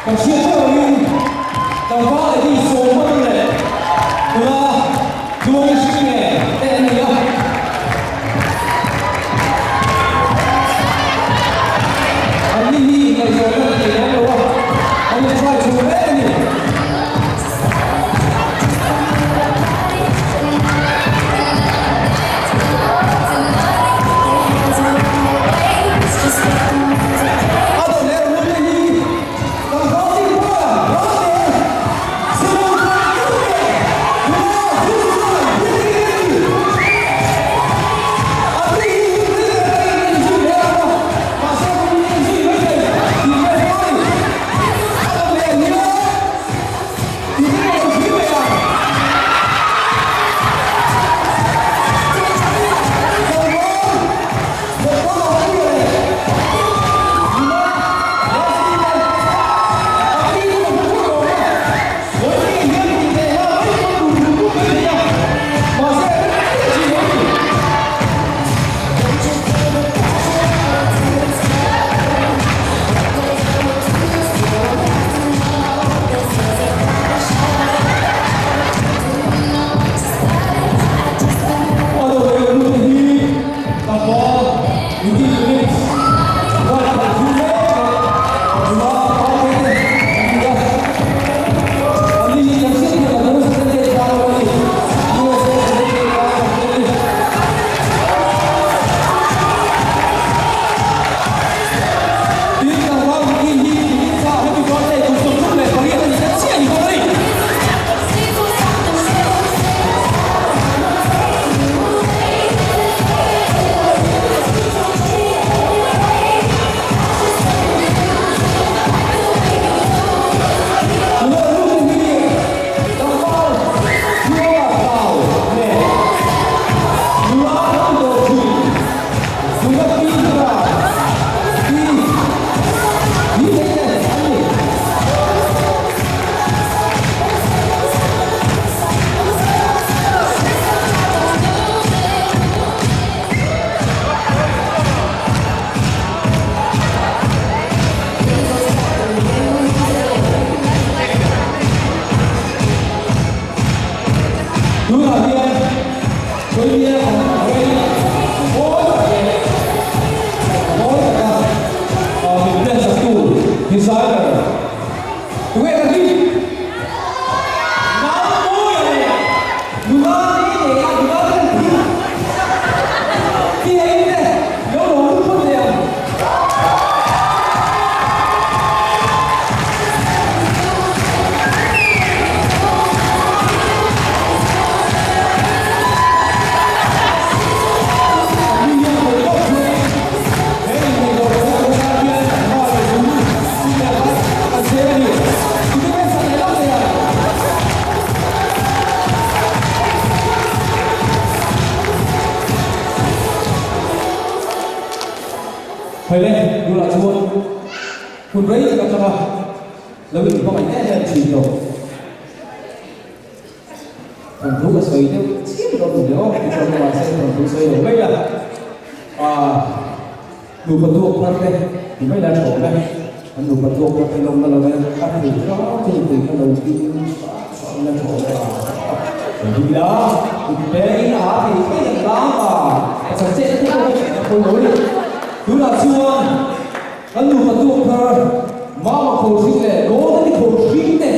感谢教育，感化的地所问的，对吧？多是呢，带你啊。啊，你那个问题来了哇，我们快出来你。Hồi lên, dù là chuôngคุณđấyกับเราแล้ววิ่งเข้าไปแน่เลยทีเดียวผมรู้ว่าสวยเดียวชิมเราดูเดียวที่เรามาเส้นผมรู้สวยไม่ละดูประตูนั่นเลยไม่ได้โฉมเลยมันดูประตูไปลงมาเราเลยถ้าถึงก็ที่ถึงก็ลงที่นั่นโฉมเลยดีแล้วเป็นอาที่ไม่ยังล้างสังเกตที่คนรู้ดูละชัวกันดูประตูเธอมาโคชิเล่โน้ตที่โคชิเล่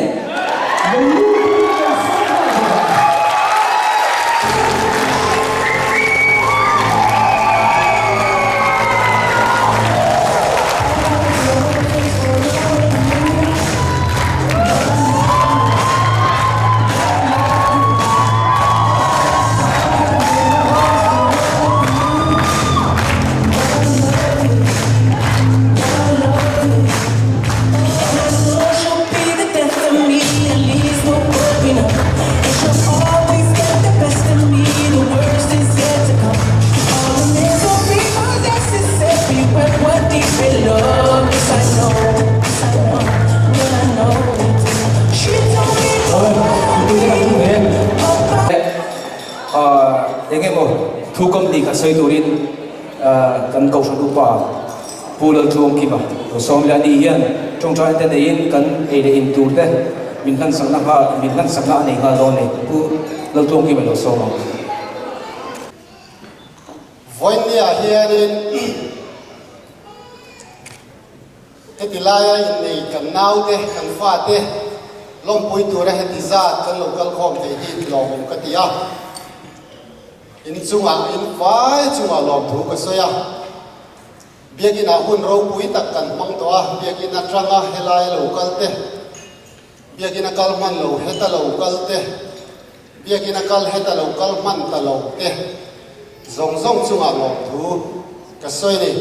thu công ty cả xây tổ điện cần cầu số đủ quả phù lợi chuông kịp à rồi xong là đi hiền trong trái tên đấy cần ấy để in tour đấy mình thân sang na này ha đó này tu lâu trong khi mình lo so voi nia hianin cái tilaya in này cần nao te cần pha te long pui tu ra heti za kan local khom te hi lom ka tia in chunga in vai chunga lom thu ka soya biagina hun ro pui tak kan mang to a biagina tranga helai local te biagina kalman lo heta local te biagina kal heta local man ta lo te zong zong chunga lom thu ka soi ni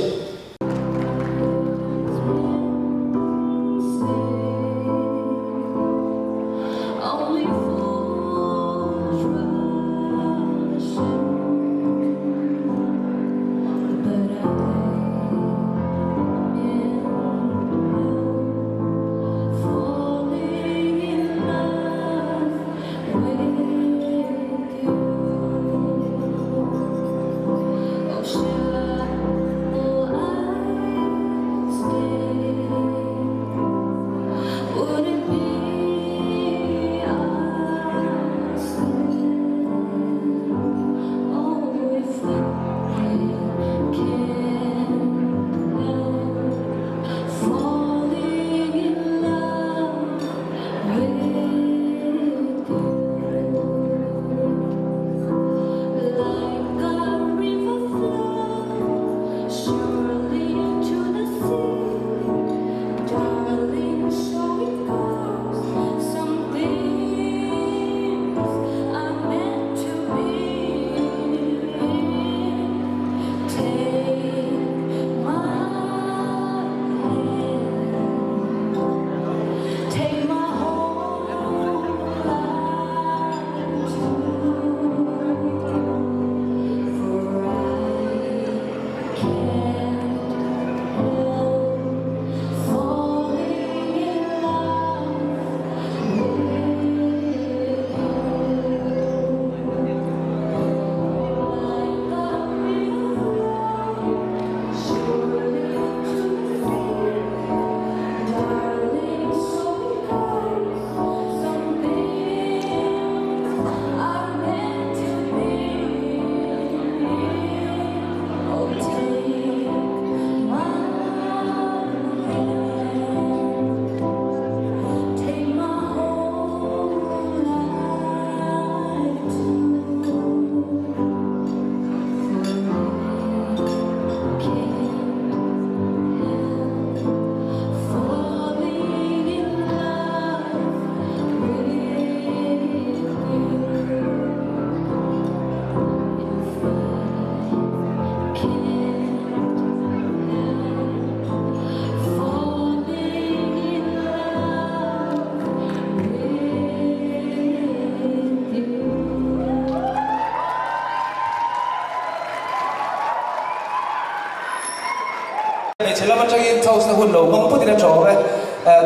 chỉ là một cái thâu sa hun lâu băng bút đi cho cái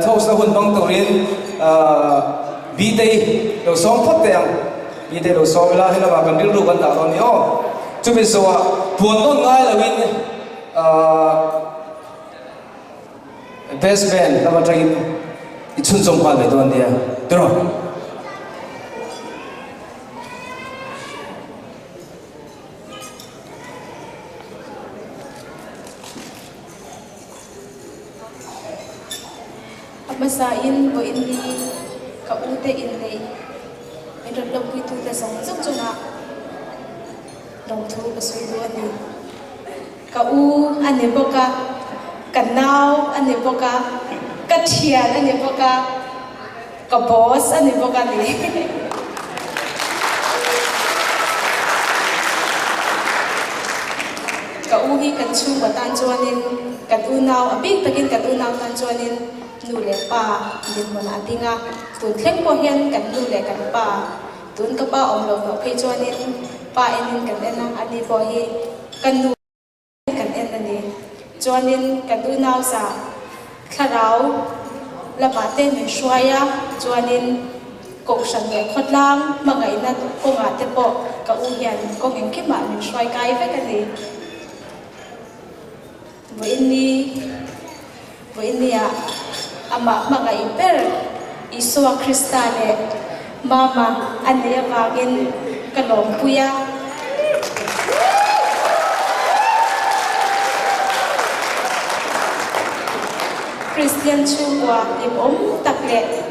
thâu sa hun băng tàu riêng vi tây đầu sóng phát tiền vi tây đầu sóng là thế là mà cần biết đủ vấn đề đó nhớ chúng mình số buồn nôn ngay là win best band là một cái chun sông qua về tuần đi được rồi Masain bo indi ka ute indi medot dong itu ta song zong zong a dong thu ka sui do ani ka u ani boka kanau ani boka ka thian ani boka ka boss ani boka ni ka u hi kan chu ba tan chuanin kan u nau abik takin kan u nau tan chuanin nu le pa din mo na tinga tun thleng po hian kan nu le kan pa tun ka pa om lo no phei chuanin pa enin kan ena ani po hi kan nu kan en ani chuanin kan u nau sa kharau la pa te me shwaya chuanin ko san le khotlang mangai na ko nga te po ka u hian ko ngem ki ma min shwai kai ve kan ni với ini à ama mga iper Isua Kristale mama ane bagin kalom puya Christian Chungwa ibom takle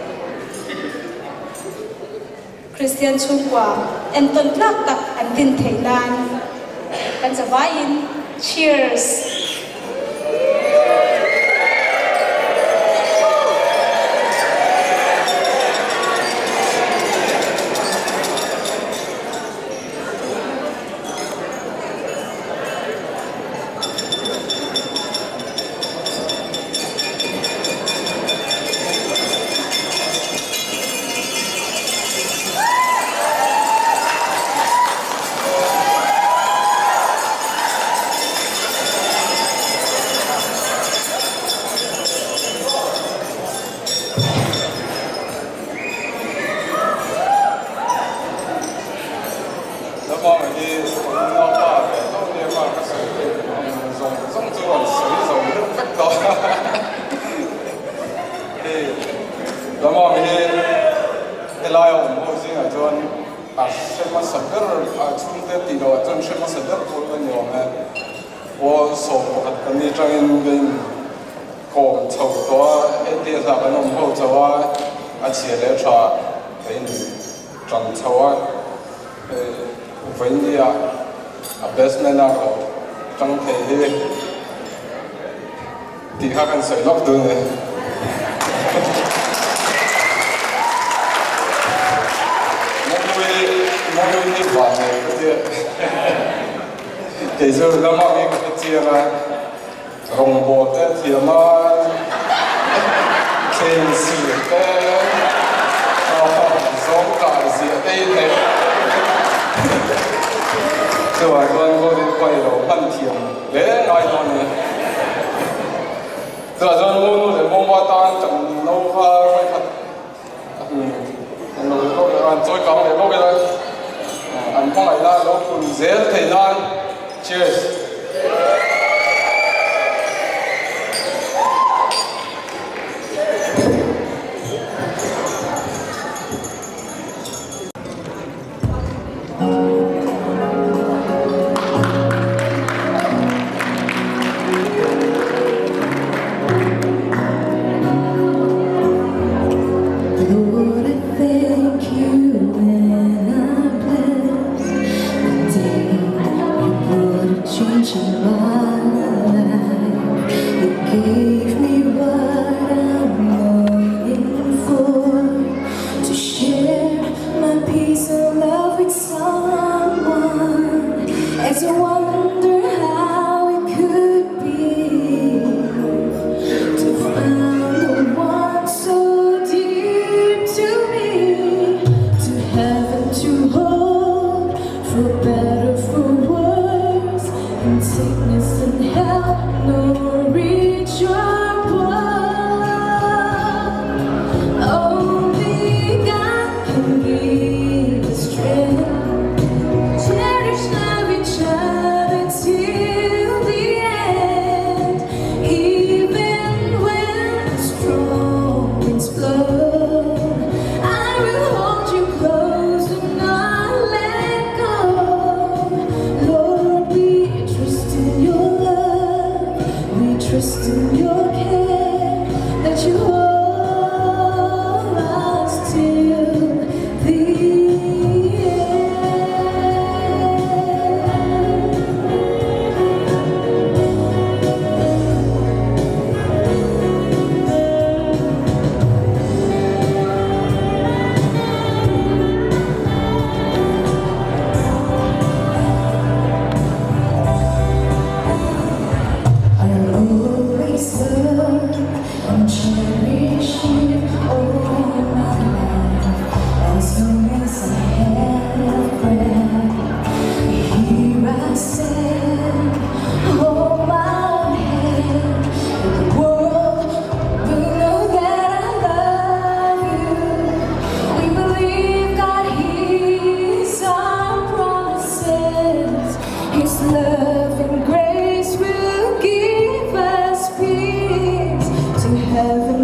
Christian Chungwa enton plak tak antin thailan kan sabayin cheers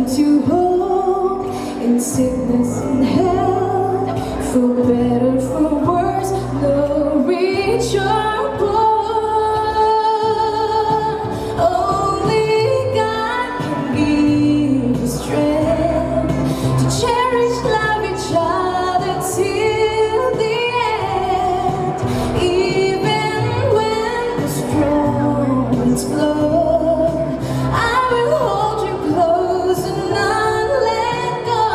to in sickness and health, for better, for worse, no reach or born. Only God can give the strength to cherish, love each other till the end, even when the storm winds blow. I will hold you close and not let go.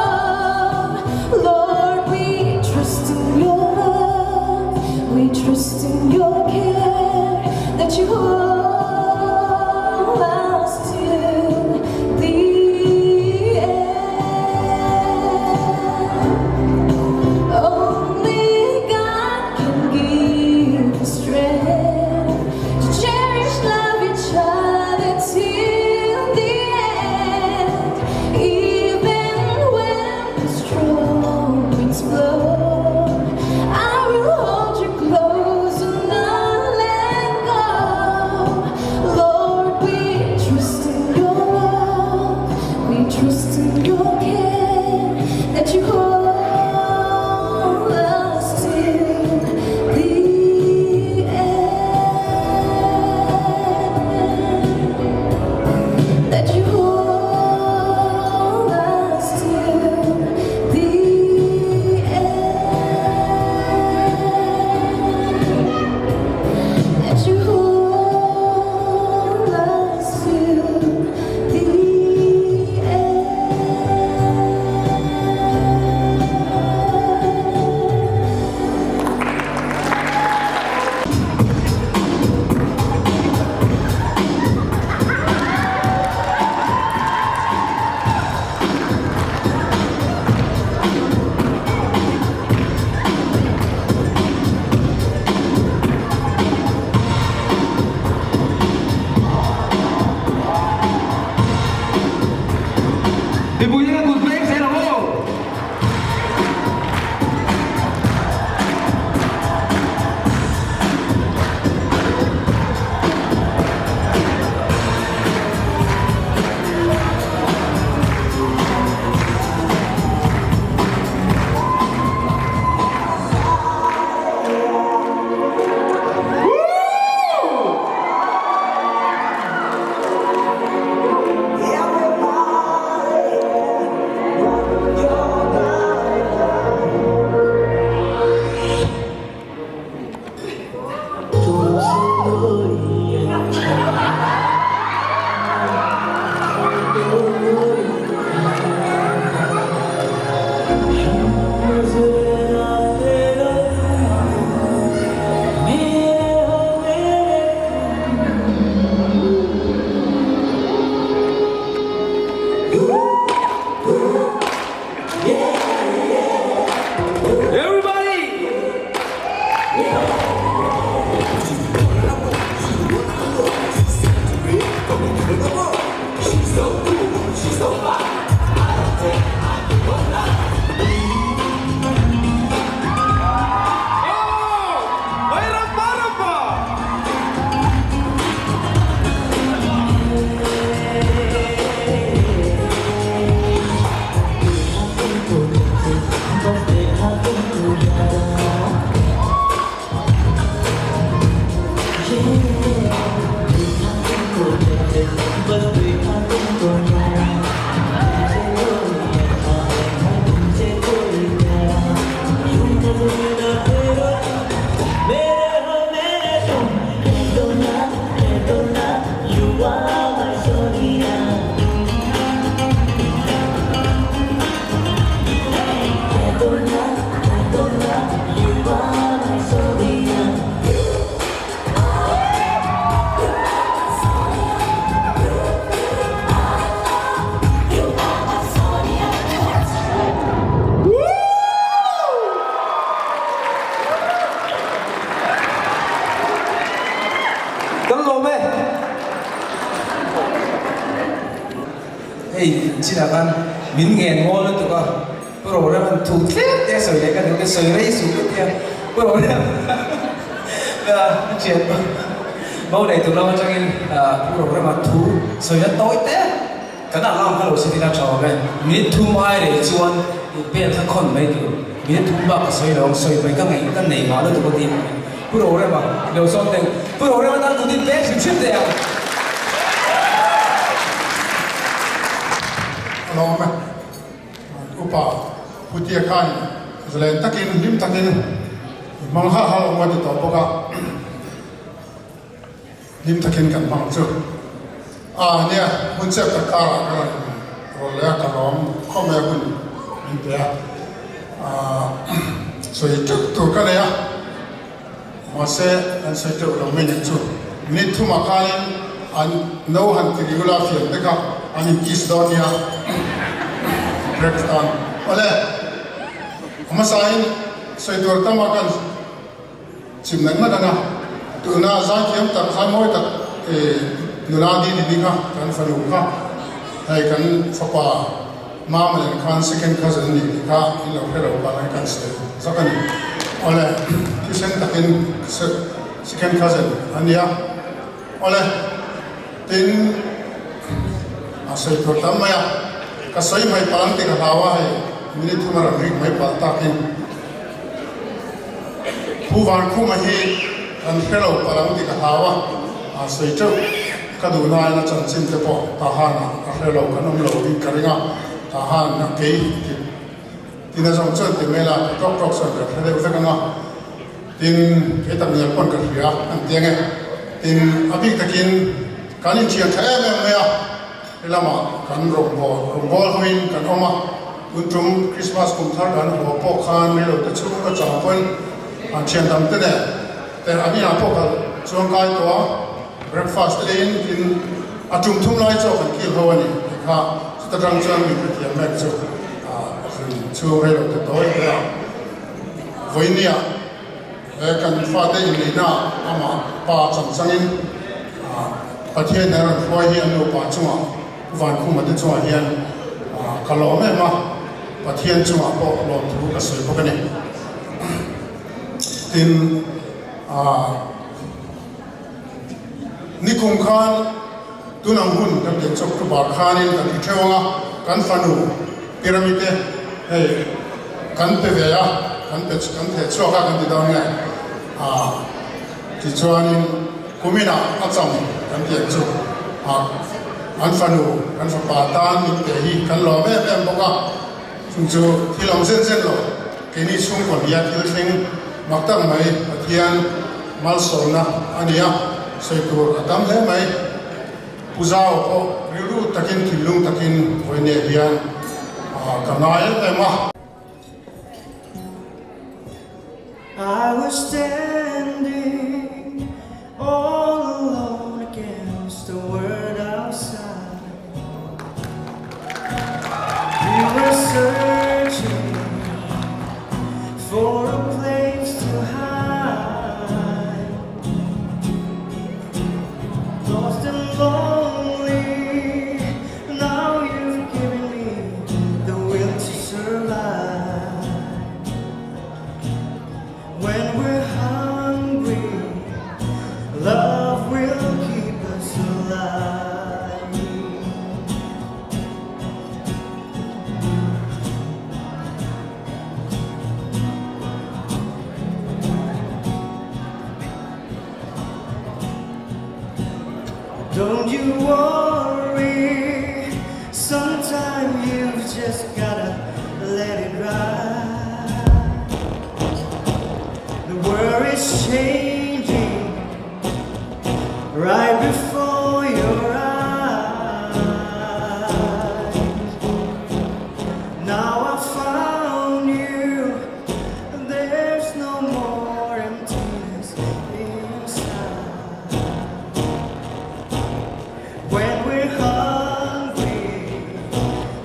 Lord, we trust in your love, we trust in your care, that you hold us till the end. Only God can give the strength to cherish, love each other till the end, even when the strong winds blow. I will hold you close and not let go. Lord, we trust in your love, we trust in your care, that you hold us till the end, that you hold us till the end, that you hold us till the end. Ibunya good break, say hello. Everybody! Oh! Mayroon para pa! 지나간 민겐 원어도가 프로그램은 두 탭에서 내가 이렇게 서울에 있었거든요. 프로그램 chuyện bầu này tụi nó trong programma thu sửa tối té cái nào làm cái đồ sẽ đi ra trò cái miết thu mai để chuan bên thằng con mấy kiểu miết thu bạc soi mấy cái này ngó nó tụi con tin bữa đầu đấy mà đầu son tiền bữa đầu đấy mà đang tụi tin bé chịu chết đấy lo mà upa putia khan zelen takin lim takin mang ha ha ngwa ti to boka lim takin kan mang chu nia mun chep ta kara ka ro le ka rom khome kun in te so i tuk tu ka ne ya ma se an se tu lo men chu ni thu ma khan an no han ti gula fian te ka an in Kisdonia Pakistan ole amasain soitor tamakan chimnak na dana tuna za kiam tak khamoi tak nuladi didika kan falu ka hai kan fapa mamalan khan second cousin ni ka ilo phero ba kan se zakan ole kisen takin second cousin ania ole tin soitor tamaya ka soi mai palang te ka hawa hai minit thumara rik mai pal takin puwan khuma hi an phelo palang te ka hawa a soi chu ka du na na chan chin te po ta hana a phelo kanom lo in karinga ta han na ke tin a jong chon te mela tok tok son ka phele uta kanga tin ke tam nya pon ka ria an tiange tin abik takin kanin chia thae me ya lama kan rombol hoin kan oma untum Christmas kum thar kan ho po khan me lo ta chu ka cha pon an chen dam te ne te ani a po ka chuang kai to breakfast lein in atum thum lai cho kan kil ho ani kha ta rang chang mi ti mek chu chu me lo ta to ya voinia kan fa te ni na ama pa chang changin pathian na ran khoi hi an lo pa chunga van khu ma te chunga hian kalo me ma pathian chunga po lo thu ka soi po kane tin nikum khan tunang hun kan te chok tu ba khanin kan ti thewanga kan fanu pyramid hey kan pe veya kan te choka kan ti dawn ngai ti chuanin kumina acham kan ti chu an fanu kan fa pa tan ni te hi kan lo me em boka chung chu thilong sen lo ke ni chung kon ya thil thing maktam mai athian mal sona ania sei tur atam he mai puzao ko riru takin thilung takin hoine hian kanai tema I was standing all alone against the world outside. We were searching for a place to hide. Lost and lonely, now you've given me the will to survive. When we're hungry, love will keep us alive. Don't you worry, sometime you've just gotta let it ride. The world is changing right before your eyes. Now I found you, there's no more emptiness inside. When we're hungry,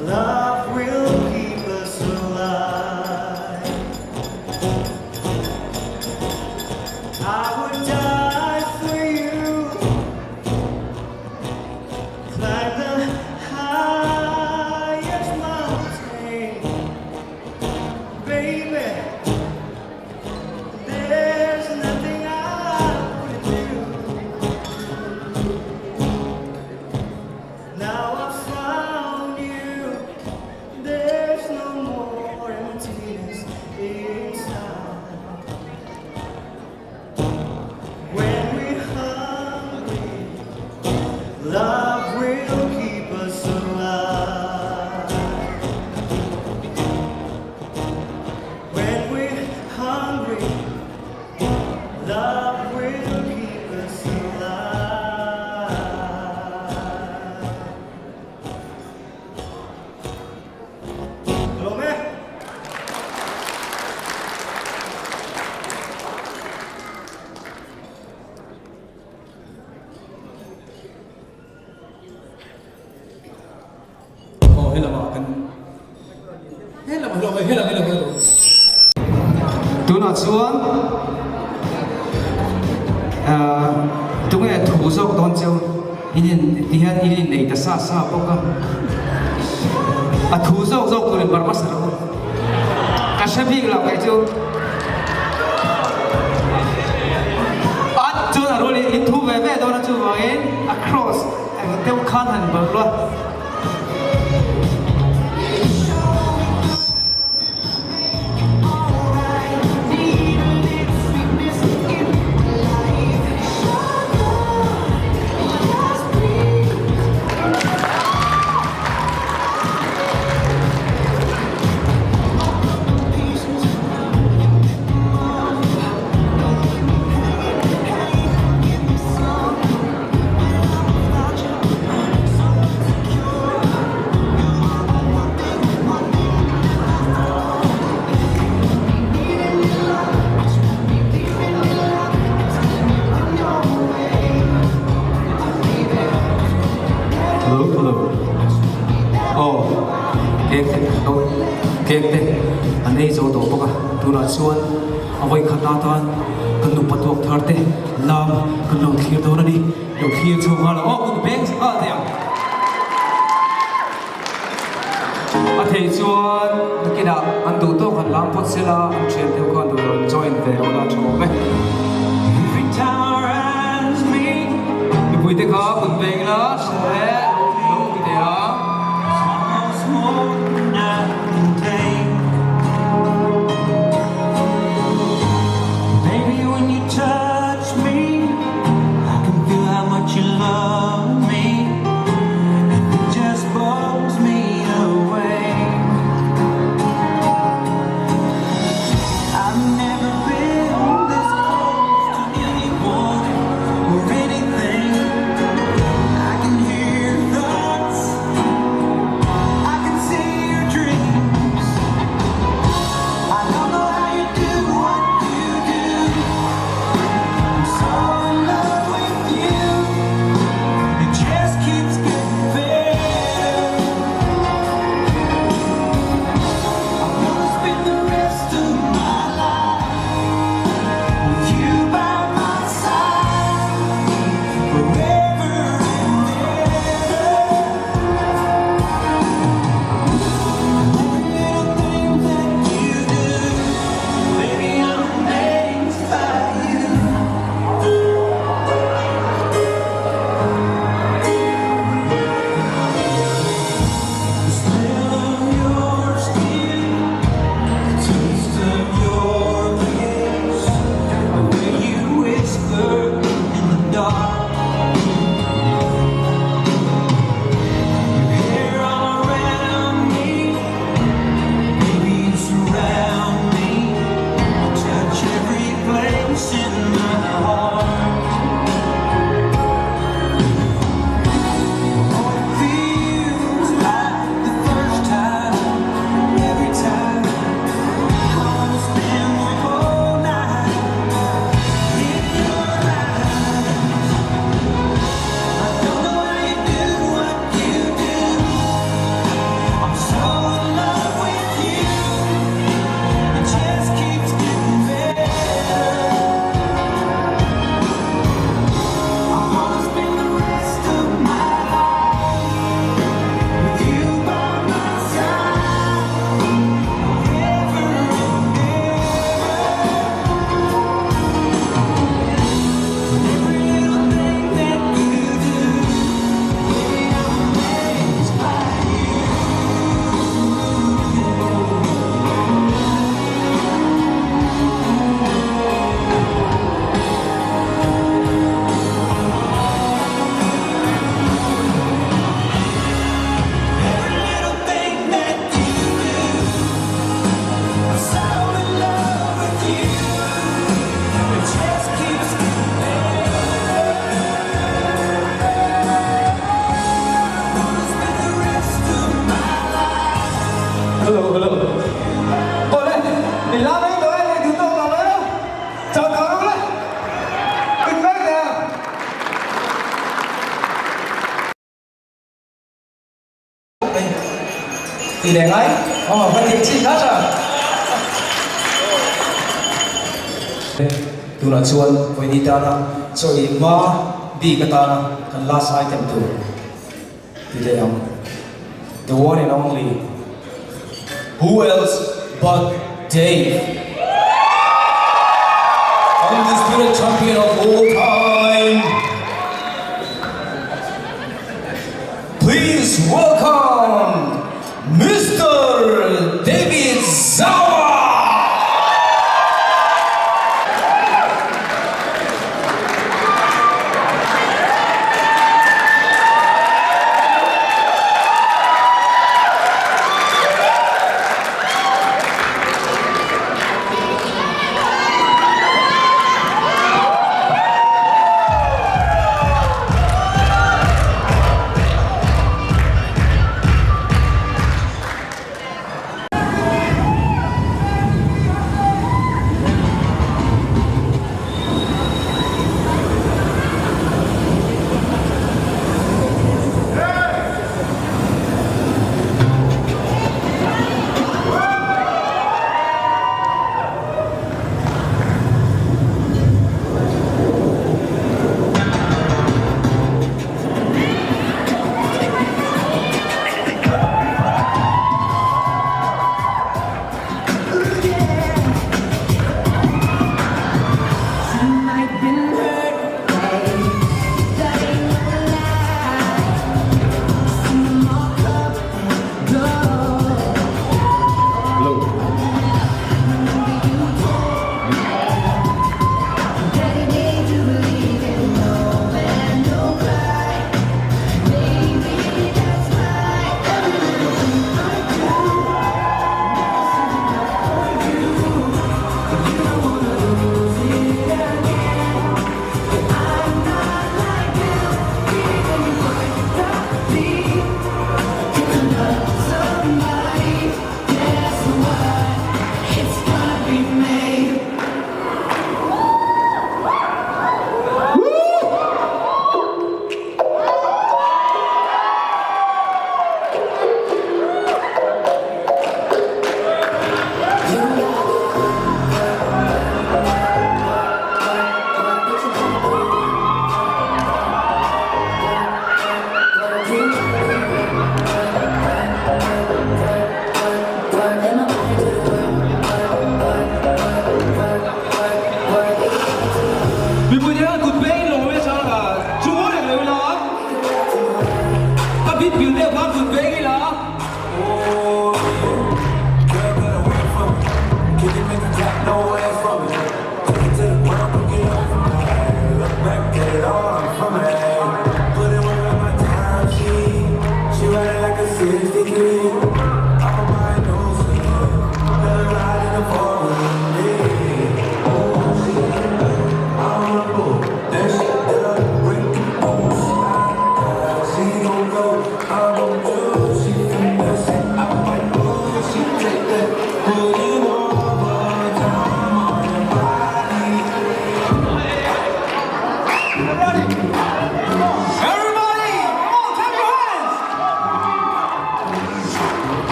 love will keep us alive. I would die for you, lo về hết là cái được tôi nói chuan chúng nghe thủ dốc đón chiều in đi hết in này ta sa sa bốc thủ dốc dốc tôi bảo bắt sợ cái xe bị là cái chiều chú là rồi in thu về đó là chú vào in across anh tiêu khăn hẳn bật luôn kekte anei zo do boka tuna chuan avoi khata tan kan nu patok tharte lam kan lo thir do ni lo thir chu hala o kun banks a dia a thei chuan kina an du to kan lam pot sela an chen teu kan du join ve ola chome Every time around me, mi puite kha kun beng la shole lo pi de a almost more than I can take. Baby, when you touch me, I can feel how much you love me, and it just blows me away. I've never been this close to anyone or anything. I can hear your thoughts, I can see your dreams. I don't know how you do what you do. I'm so in love with you. It just keeps getting better. I wanna spend the rest of my life with you by my side, forever and ever. Every little thing that you do, baby, I'm amazed by you. The smell of your skin, the taste of your kiss, the way you whisper in the dark, your hair all around me, baby, you surround me, touch every place in my heart. Oh, it feels like the first time, every time. I wanna spend the whole night in your eyes. I don't know how you do what you do. I'm so in love with you. It just keeps getting better. I wanna spend the rest of my life with you by my side, forever and ever. Every little thing that you do, baby, I'm amazed by you. Every little thing that you do, I'm so in love with you. It just keeps getting better. I wanna spend the rest of my life. hello ôi đây để lao đấy tới đây chúng tôi vào đấy chào chào đâu đấy đừng đấy kìa thì lẻ ngay phải thiệt chi khác à tu là chuan với đi ta na cho ma đi cái ta na kan last item tu đi đây ông the one and only who else but Dave undisputed champion of all time. Please welcome Mr. David Zawa.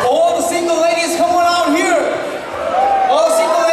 All the single ladies, come on out here. All the single ladies.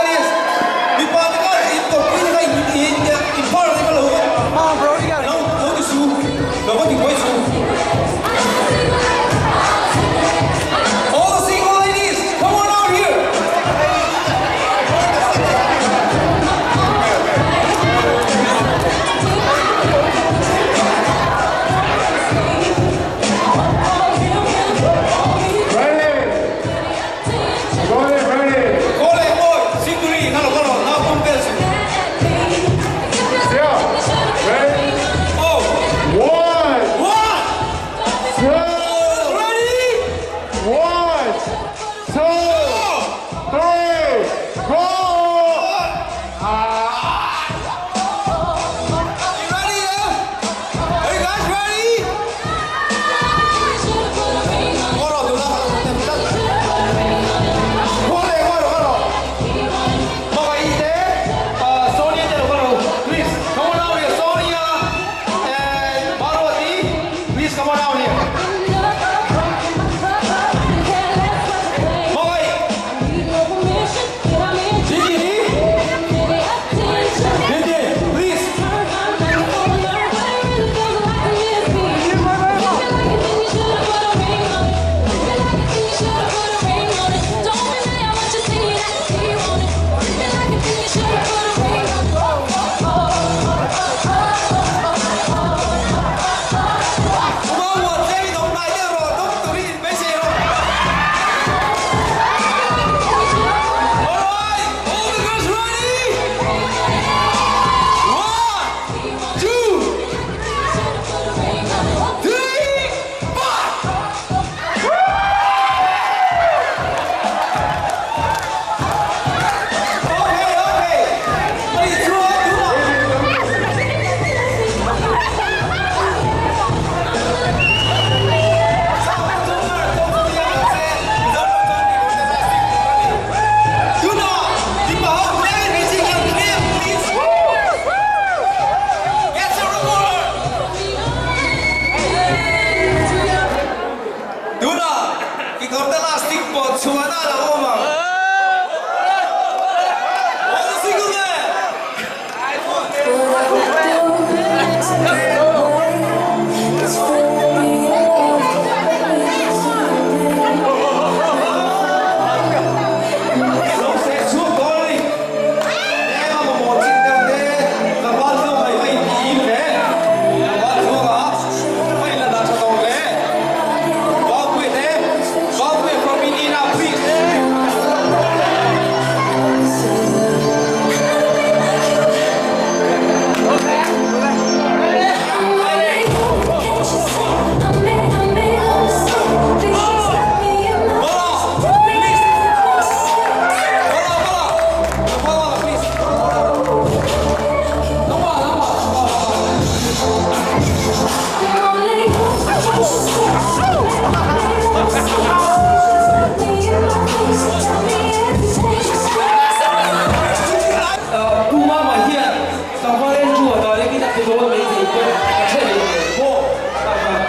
这里我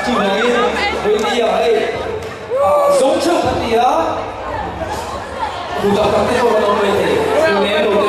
今年为你哎中秋的呀，不知道今年我们会，今年我